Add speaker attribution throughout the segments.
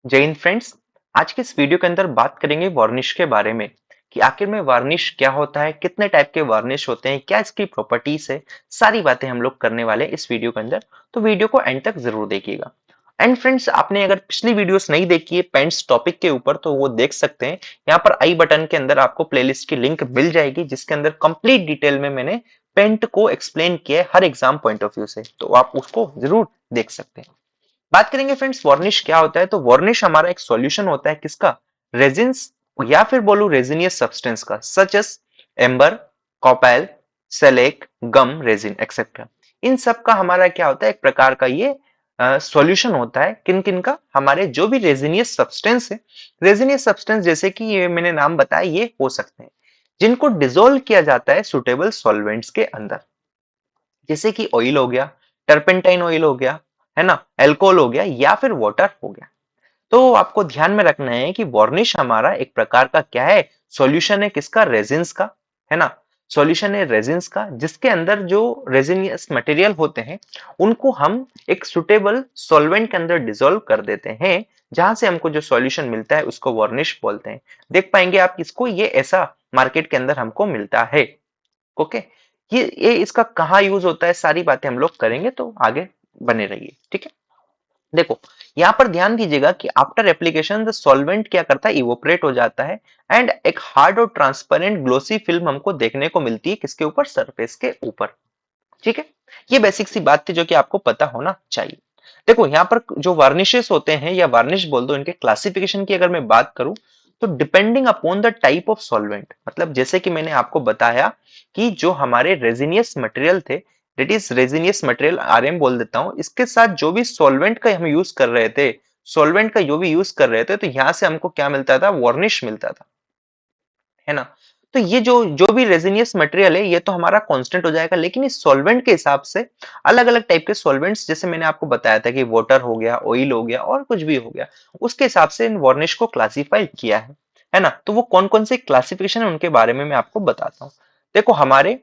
Speaker 1: जय हिंद फ्रेंड्स। आज के इस वीडियो के अंदर बात करेंगे वार्निश के बारे में कि आखिर में वार्निश क्या होता है, कितने टाइप के वार्निश होते हैं, क्या इसकी प्रॉपर्टीज है। सारी बातें हम लोग करने वाले हैं इस वीडियो के अंदर, तो वीडियो को एंड तक जरूर देखिएगा। एंड फ्रेंड्स, आपने अगर पिछली वीडियोस नहीं देखी है पेंट्स टॉपिक के ऊपर तो वो देख सकते हैं। यहाँ पर आई बटन के अंदर आपको प्लेलिस्ट की लिंक मिल जाएगी जिसके अंदर कंप्लीट डिटेल में मैंने पेंट को एक्सप्लेन किया है हर एग्जाम पॉइंट ऑफ व्यू से, तो आप उसको जरूर देख सकते हैं। बात करेंगे फ्रेंड्स वार्निश क्या होता है, तो वार्निश हमारा एक सॉल्यूशन होता है किसका, रेजिन्स या फिर बोलू रेजिनियस सब्सटेंस का, सच एस एम्बर, कॉपाइल, सेलेक, गम, रेजिन एक्सेट्रा। इन सब का हमारा क्या होता है, एक प्रकार का ये सॉल्यूशन होता है। किन किन का, हमारे जो भी रेजिनियस सब्सटेंस है, रेजिनियस सब्सटेंस जैसे कि ये मैंने नाम बताया, ये हो सकते हैं जिनको डिसोल्व किया जाता है सुटेबल सॉल्वेंट्स के अंदर, जैसे कि ऑयल हो गया, टर्पेंटाइन ऑयल हो गया, है ना, अल्कोहल हो गया या फिर वाटर हो गया। तो आपको ध्यान में रखना है कि वार्निश हमारा एक प्रकार का क्या है, सॉल्यूशन है किसका, रेजिन्स का, है ना। सॉल्यूशन है रेजिन्स का जिसके अंदर जो रेजिनियस मटेरियल होते हैं उनको हम एक सुटेबल सॉल्वेंट के अंदर डिसॉल्व कर देते हैं, जहां से हमको जो सॉल्यूशन मिलता है उसको वार्निश बोलते हैं। देख पाएंगे आप इसको, ये ऐसा मार्केट के अंदर हमको मिलता है। ओके, ये इसका कहाँ यूज होता है, सारी बातें हम लोग करेंगे, तो आगे बने रहिए, ठीक है। देखो, यहां पर ध्यान दीजिएगा कि आफ्टर एप्लीकेशन द सॉल्वेंट क्या करता है, इवोपरेट हो जाता है एंड एक हार्ड और ट्रांसपेरेंट ग्लोसी फिल्म हमको देखने को मिलती है किसके ऊपर, सरफेस के ऊपर। ठीक है, ये बेसिक सी बात थी जो कि आपको पता होना चाहिए। देखो, यहाँ पर जो वार्निशेस होते हैं या वार्निश बोल दो, इनके क्लासिफिकेशन की अगर मैं बात करूं तो depending upon the type of solvent, मतलब जैसे कि मैंने आपको बताया कि जो हमारे रेजिनियस मटेरियल थे, that is resinous material RM बोल देता हूं, इसके साथ जो भी सॉल्वेंट का हम यूज कर रहे थे, सॉल्वेंट का जो भी यूज कर रहे थे, तो यहां से हमको क्या मिलता था, वार्निश मिलता था, है ना। तो ये जो जो भी रेजिनियस मटेरियल है ये तो हमारा कांस्टेंट हो जाएगा, लेकिन इस सॉल्वेंट के हिसाब से अलग अलग टाइप के सॉल्वेंट्स, जैसे मैंने आपको बताया था कि वाटर हो गया, ऑयल हो गया और कुछ भी हो गया, उसके हिसाब से इन वार्निश को क्लासिफाई किया है ना। तो वो कौन कौन से क्लासिफिकेशन है उनके बारे में मैं आपको बताता हूँ। देखो, हमारे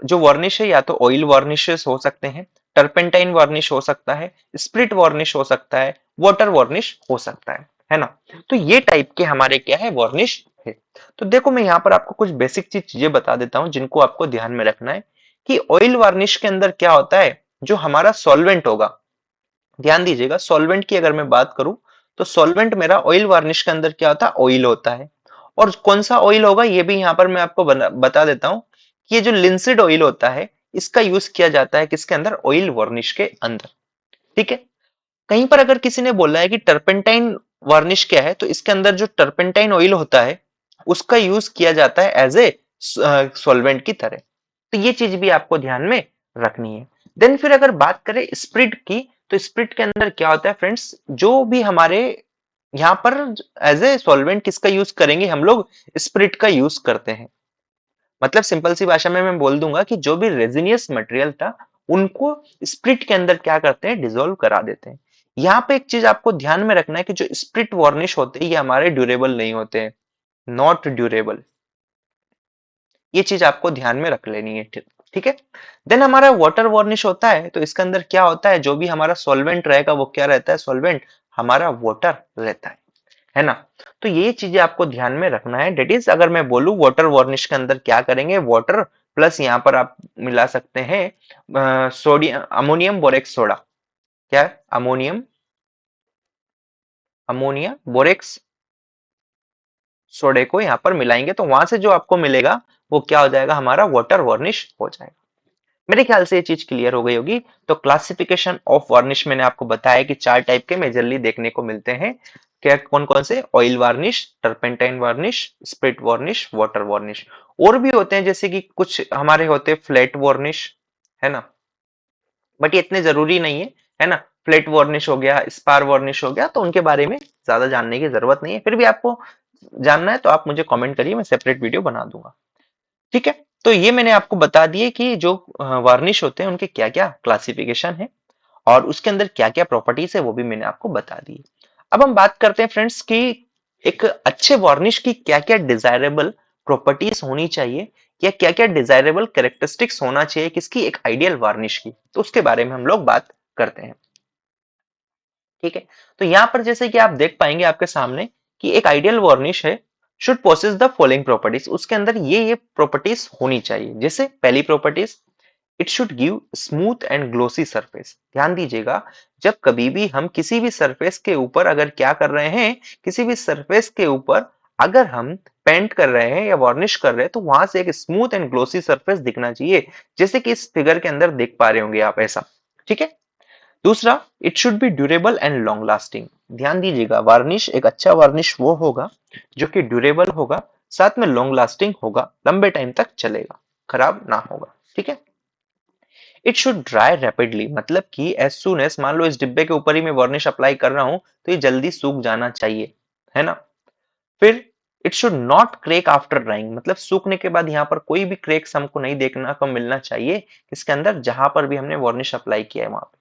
Speaker 1: जो वार्निश है या तो ऑयल वार्निशेस हो सकते हैं, टर्पेंटाइन वार्निश हो सकता है, स्प्रिट वार्निश हो सकता है, वाटर वार्निश हो सकता है ना। तो ये टाइप के हमारे क्या है, वार्निश है। तो देखो, मैं यहाँ पर आपको कुछ बेसिक चीजें बता देता हूँ जिनको आपको ध्यान में रखना है कि ऑयल वार्निश के अंदर क्या होता है, जो हमारा सॉल्वेंट होगा, ध्यान दीजिएगा, सॉल्वेंट की अगर मैं बात करूं तो सॉल्वेंट मेरा ऑयल वार्निश के अंदर क्या होता है, ऑयल होता है। और कौन सा ऑयल होगा ये भी यहाँ पर मैं आपको बता देता हूँ कि ये जो लिंसिड ऑयल होता है इसका यूज किया जाता है किसके अंदर, ऑयल वार्निश के अंदर। ठीक है, कहीं पर अगर किसी ने बोला है कि टर्पेंटाइन वार्निश क्या है, तो इसके अंदर जो टर्पेंटाइन ऑयल होता है उसका यूज किया जाता है एज ए सॉल्वेंट की तरह। तो ये चीज भी आपको ध्यान में रखनी है। देन फिर अगर बात करें स्प्रिट की, तो स्प्रिट के अंदर क्या होता है फ्रेंड्स, जो भी हमारे यहाँ पर एज ए सॉल्वेंट किसका यूज करेंगे हम लोग, स्प्रिट का यूज करते हैं। मतलब सिंपल सी भाषा में मैं बोल दूंगा कि जो भी रेजिनियस मटेरियल था उनको स्प्रिट के अंदर क्या करते हैं, डिसॉल्व करा देते हैं। यहाँ पे एक चीज आपको ध्यान में रखना है कि जो स्प्रिट वार्निश होते हैं ये हमारे ड्यूरेबल नहीं होते हैं, नॉट ड्यूरेबल। ये चीज आपको ध्यान में रख लेनी है, ठीक ठीक है। देन हमारा वाटर वार्निश होता है, तो इसके अंदर क्या होता है, जो भी हमारा सॉल्वेंट रहेगा वो क्या रहता है, सॉल्वेंट हमारा वाटर रहता है ना। तो ये चीजें आपको ध्यान में रखना है। डेट इज, अगर मैं बोलूं वाटर वार्निश के अंदर क्या करेंगे, वाटर प्लस यहाँ पर आप मिला सकते हैं सोडियम, अमोनियम बोरेक्स सोडा, क्या है, अमोनियम, अमोनिया बोरेक्स सोडे को यहाँ पर मिलाएंगे तो वहां से जो आपको मिलेगा वो क्या हो जाएगा, हमारा वाटर वार्निश हो जाएगा। मेरे ख्याल से ये चीज क्लियर हो गई होगी। तो क्लासिफिकेशन ऑफ वार्निश मैंने आपको बताया कि चार टाइप के मेजरली देखने को मिलते हैं। क्या, कौन कौन से, oil varnish, turpentine varnish, spirit varnish, water varnish. और भी होते हैं जैसे कि कुछ हमारे होते हैं फ्लैट वार्निश, है ना, बट ये इतने जरूरी नहीं है ना। फ्लैट वार्निश हो गया, स्पार वार्निश हो गया, तो उनके बारे में ज्यादा जानने की जरूरत नहीं है। फिर भी आपको जानना है तो आप मुझे कमेंट करिए, मैं सेपरेट वीडियो बना दूंगा। ठीक है, तो ये मैंने आपको बता दिए कि जो वार्निश होते हैं उनके क्या क्या क्लासिफिकेशन है और उसके अंदर क्या क्या प्रॉपर्टीज है वो भी मैंने आपको बता दी। अब हम बात करते हैं फ्रेंड्स कि एक अच्छे वार्निश की क्या क्या डिजायरेबल प्रॉपर्टीज होनी चाहिए या क्या क्या डिजायरेबल कैरेक्टरिस्टिक्स होना चाहिए किसकी, एक आइडियल वार्निश की, तो उसके बारे में हम लोग बात करते हैं। ठीक है। तो यहाँ पर जैसे कि आप देख पाएंगे आपके सामने कि एक आइडियल वार्निश है should possess the following properties, उसके अंदर ये प्रॉपर्टीज होनी चाहिए। जैसे पहली properties, it should give smooth and glossy surface. ध्यान दीजिएगा, जब कभी भी हम किसी भी सरफेस के ऊपर अगर क्या कर रहे हैं, किसी भी सरफेस के ऊपर अगर हम पेंट कर रहे हैं या वार्निश कर रहे हैं तो वहां से एक स्मूथ एंड ग्लोसी सरफेस दिखना चाहिए, जैसे कि इस फिगर के अंदर देख पा रहे होंगे आप ऐसा। ठीक है। दूसरा, it should be durable and long lasting. ध्यान दीजिएगा, वार्निश, एक अच्छा वार्निश वो होगा जो कि ड्यूरेबल होगा, साथ में लॉन्ग लास्टिंग होगा, लंबे टाइम तक चलेगा, खराब ना होगा। ठीक है। इट शुड ड्राई रैपिडली, मतलब कि एज सुन एज, मान लो इस डिब्बे के ऊपर ही मैं वार्निश अप्लाई कर रहा हूं तो ये जल्दी सूख जाना चाहिए, है ना। फिर it should not crack after drawing, मतलब सूखने के बाद यहाँ पर कोई भी क्रेक्स हमको नहीं देखना को मिलना चाहिए इसके अंदर, जहां पर भी हमने वार्निश अप्लाई किया है वहां पे।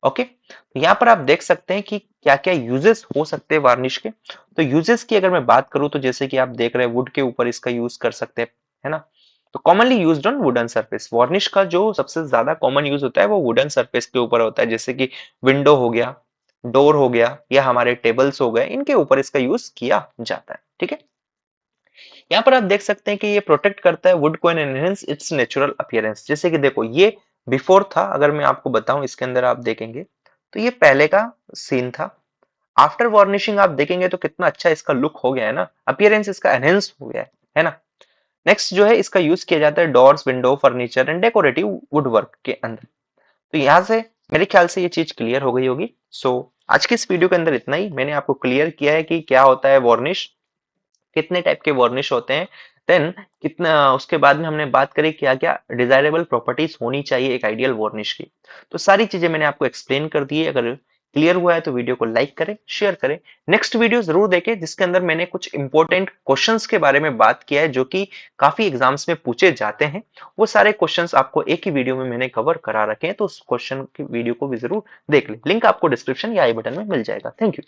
Speaker 1: ओके, तो यहाँ पर आप देख सकते हैं कि क्या क्या यूजेस हो सकते हैं वार्निश के। तो यूजेस की अगर मैं बात करूं तो जैसे कि आप देख रहे हैं वुड के ऊपर इसका यूज कर सकते हैं, है ना। तो commonly used on wooden surface, varnish का जो सबसे ज्यादा कॉमन यूज होता है वो वुडन सरफेस के ऊपर होता है, जैसे कि विंडो हो गया, डोर हो गया, या हमारे टेबल्स हो गए, इनके ऊपर इसका यूज किया जाता है। ठीक है। यहाँ पर आप देख सकते हैं कि ये प्रोटेक्ट करता है वुड को and enhance it's natural appearance. जैसे कि देखो ये बिफोर था, अगर मैं आपको बताऊं इसके अंदर आप देखेंगे तो ये पहले का सीन था। आफ्टर वार्निशिंग आप देखेंगे तो कितना अच्छा इसका लुक हो गया है ना, अपीयरेंस इसका एनहेंस हो गया है ना। नेक्स्ट जो है इसका यूज किया जाता है doors, window, furniture and decorative would work के अंदर। तो यहाँ से मेरे ख्याल से ये चीज क्लियर हो गई होगी। सो आज की इस वीडियो के अंदर इतना ही, मैंने आपको क्लियर किया है कि क्या होता है वार्निश, कितने टाइप के वार्निश होते हैं, देन कितना, उसके बाद में हमने बात करी क्या क्या डिजायरेबल प्रॉपर्टीज होनी चाहिए एक आइडियल वार्निश की। तो सारी चीजें मैंने आपको एक्सप्लेन कर दी है। अगर क्लियर हुआ है तो वीडियो को लाइक करें, शेयर करें। नेक्स्ट वीडियो जरूर देखें जिसके अंदर मैंने कुछ इंपॉर्टेंट क्वेश्चंस के बारे में बात किया है जो कि काफी एग्जाम्स में पूछे जाते हैं। वो सारे क्वेश्चंस आपको एक ही वीडियो में मैंने कवर करा रखे हैं, तो उस क्वेश्चन की वीडियो को भी जरूर देख लें। लिंक आपको डिस्क्रिप्शन या आई बटन में मिल जाएगा। Thank you.